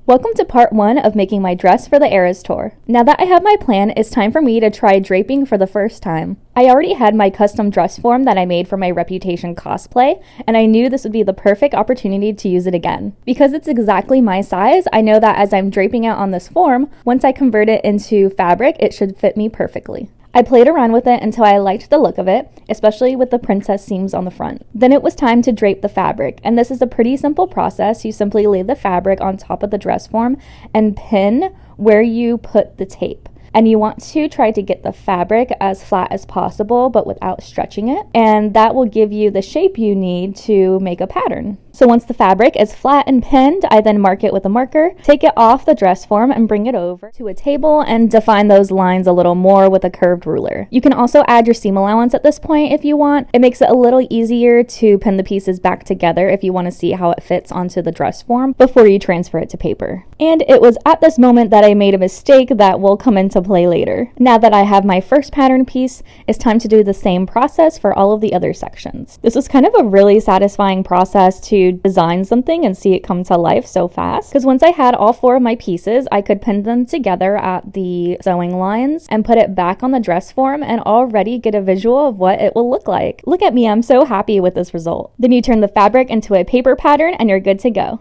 Welcome to part 1 of making my dress for the Eras tour. Now that I have my plan, it's time for me to try draping for the first time. I already had my custom dress form that I made for my Reputation cosplay, and I knew this would be the perfect opportunity to use it again. Because it's exactly my size, I know that as I'm draping it on this form, once I convert it into fabric, it should fit me perfectly. I played around with it until I liked the look of it, especially with the princess seams on the front. Then it was time to drape the fabric, and this is a pretty simple process. You simply lay the fabric on top of the dress form and pin where you put the tape. And you want to try to get the fabric as flat as possible, but without stretching it. And that will give you the shape you need to make a pattern. So once the fabric is flat and pinned, I then mark it with a marker, take it off the dress form and bring it over to a table and define those lines a little more with a curved ruler. You can also add your seam allowance at this point if you want. It makes it a little easier to pin the pieces back together if you want to see how it fits onto the dress form before you transfer it to paper. And it was at this moment that I made a mistake that will come into play later. Now that I have my first pattern piece, it's time to do the same process for all of the other sections. This was kind of a really satisfying process to design something and see it come to life so fast, because once I had all 4 of my pieces, I could pin them together at the sewing lines and put it back on the dress form and already get a visual of what it will look like. Look at me, I'm so happy with this result. Then you turn the fabric into a paper pattern and you're good to go.